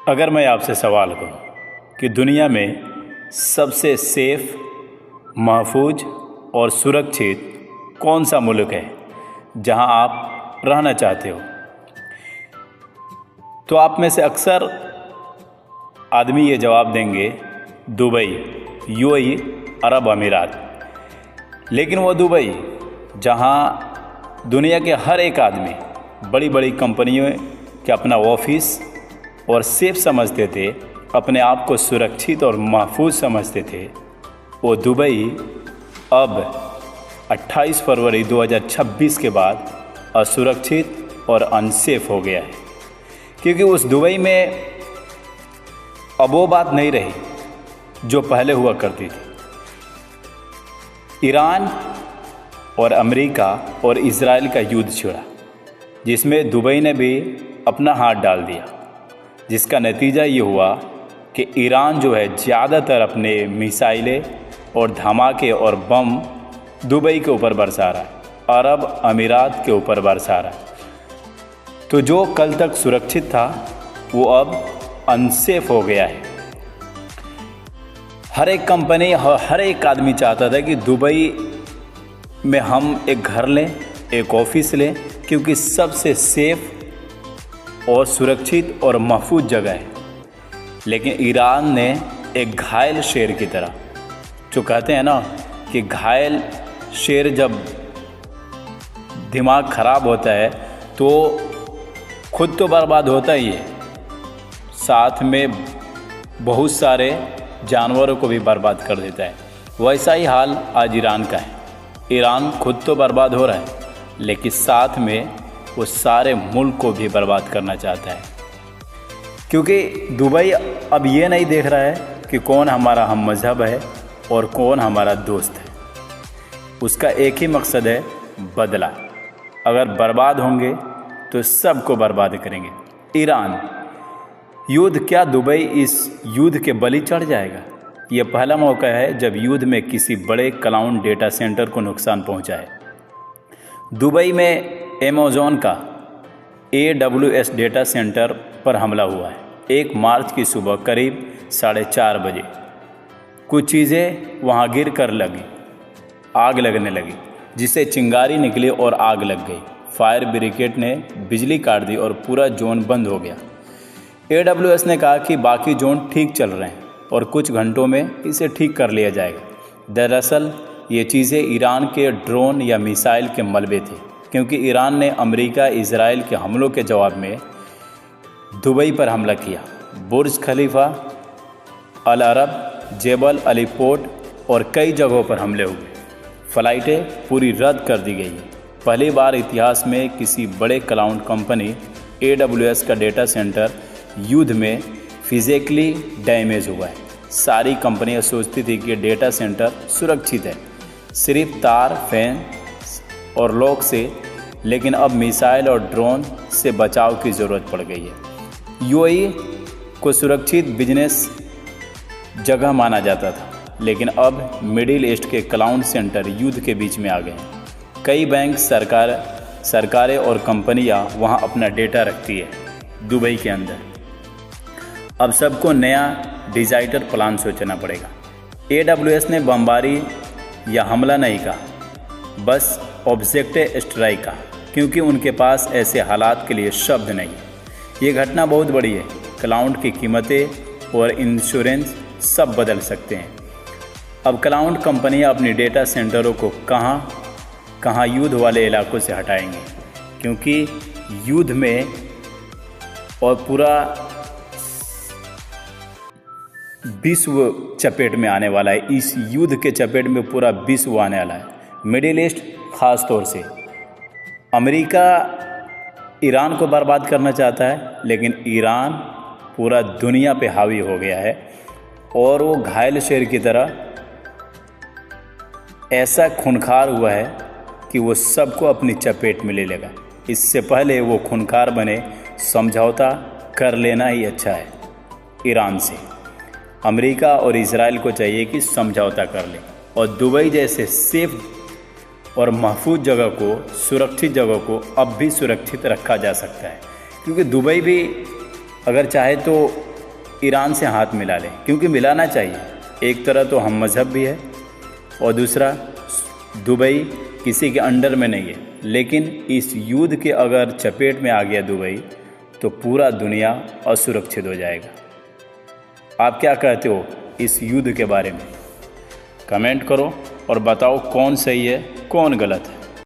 अगर मैं आपसे सवाल करूं कि दुनिया में सबसे सेफ, महफूज और सुरक्षित कौन सा मुल्क है जहां आप रहना चाहते हो, तो आप में से अक्सर आदमी ये जवाब देंगे दुबई, यूएई, अरब अमीरात। लेकिन वो दुबई जहां दुनिया के हर एक आदमी बड़ी बड़ी कंपनियों के अपना ऑफिस और सेफ समझते थे, अपने आप को सुरक्षित और महफूज समझते थे, वो दुबई अब 28 फरवरी 2026 के बाद असुरक्षित और अनसेफ हो गया है। क्योंकि उस दुबई में अब वो बात नहीं रही जो पहले हुआ करती थी। ईरान और अमेरिका और इजराइल का युद्ध छिड़ा, जिसमें दुबई ने भी अपना हाथ डाल दिया, जिसका नतीजा ये हुआ कि ईरान जो है ज़्यादातर अपने मिसाइलें और धमाके और बम दुबई के ऊपर बरसा रहा है, अरब अमीरात के ऊपर बरसा रहा है। तो जो कल तक सुरक्षित था वो अब अनसेफ हो गया है। हर एक कंपनी, हर एक आदमी चाहता था कि दुबई में हम एक घर लें, एक ऑफिस लें, क्योंकि सबसे सेफ और सुरक्षित और महफूज जगह है। लेकिन ईरान ने एक घायल शेर की तरह, जो कहते हैं ना कि घायल शेर जब दिमाग ख़राब होता है तो खुद तो बर्बाद होता ही है, साथ में बहुत सारे जानवरों को भी बर्बाद कर देता है। वैसा ही हाल आज ईरान का है। ईरान खुद तो बर्बाद हो रहा है, लेकिन साथ में वो सारे मुल्क को भी बर्बाद करना चाहता है। क्योंकि दुबई अब ये नहीं देख रहा है कि कौन हमारा हम मज़हब है और कौन हमारा दोस्त है। उसका एक ही मकसद है, बदला। अगर बर्बाद होंगे तो सबको बर्बाद करेंगे। ईरान युद्ध, क्या दुबई इस युद्ध के बलि चढ़ जाएगा? यह पहला मौका है जब युद्ध में किसी बड़े क्लाउड डेटा सेंटर को नुकसान पहुंचा है। दुबई में अमेज़न का AWS डेटा सेंटर पर हमला हुआ है 1 मार्च की सुबह करीब 4:30 बजे। कुछ चीज़ें वहां गिर कर आग लगने लगी, जिससे चिंगारी निकली और आग लग गई। फायर ब्रिगेड ने बिजली काट दी और पूरा जोन बंद हो गया। AWS ने कहा कि बाकी जोन ठीक चल रहे हैं और कुछ घंटों में इसे ठीक कर लिया जाएगा। दरअसल ये चीज़ें ईरान के ड्रोन या मिसाइल के मलबे थे, क्योंकि ईरान ने अमेरिका इजराइल के हमलों के जवाब में दुबई पर हमला किया। बुर्ज खलीफा, अल अरब, जेबल अली पोर्ट और कई जगहों पर हमले हुए। फ़्लाइटें पूरी रद्द कर दी गई हैं। पहली बार इतिहास में किसी बड़े क्लाउड कंपनी AWS का डेटा सेंटर युद्ध में फिजिकली डैमेज हुआ है। सारी कंपनियां सोचती थी कि डेटा सेंटर सुरक्षित है, सिर्फ तार, फैन और लॉक से, लेकिन अब मिसाइल और ड्रोन से बचाव की ज़रूरत पड़ गई है। यूएई को सुरक्षित बिजनेस जगह माना जाता था, लेकिन अब मिडिल ईस्ट के क्लाउड सेंटर युद्ध के बीच में आ गए हैं। कई बैंक, सरकारें और कंपनियां वहां अपना डेटा रखती है दुबई के अंदर। अब सबको नया डिजास्टर प्लान सोचना पड़ेगा। AWS ने बमबारी या हमला नहीं कहा, बस ऑब्जेक्टिव स्ट्राइक कहा, क्योंकि उनके पास ऐसे हालात के लिए शब्द नहीं। ये घटना बहुत बड़ी है। क्लाउड की कीमतें और इंश्योरेंस सब बदल सकते हैं। अब क्लाउड कंपनियां अपनी डेटा सेंटरों को कहाँ युद्ध वाले इलाकों से हटाएंगे, क्योंकि युद्ध में और पूरा विश्व चपेट में आने वाला है। इस युद्ध के चपेट में पूरा विश्व आने वाला है। मिडिल ईस्ट ख़ास तौर से। अमेरिका ईरान को बर्बाद करना चाहता है, लेकिन ईरान पूरा दुनिया पे हावी हो गया है और वो घायल शेर की तरह ऐसा खूंखार हुआ है कि वो सबको अपनी चपेट में ले लेगा। इससे पहले वो खूंखार बने, समझौता कर लेना ही अच्छा है ईरान से। अमेरिका और इजराइल को चाहिए कि समझौता कर ले और दुबई जैसे सेफ और महफूज जगह को, सुरक्षित जगह को अब भी सुरक्षित रखा जा सकता है। क्योंकि दुबई भी अगर चाहे तो ईरान से हाथ मिला लें, क्योंकि मिलाना चाहिए। एक तरह तो हम मज़हब भी है और दूसरा दुबई किसी के अंडर में नहीं है। लेकिन इस युद्ध के अगर चपेट में आ गया दुबई तो पूरा दुनिया असुरक्षित हो जाएगा। आप क्या कहते हो इस युद्ध के बारे में? कमेंट करो और बताओ कौन सही है कौन गलत है।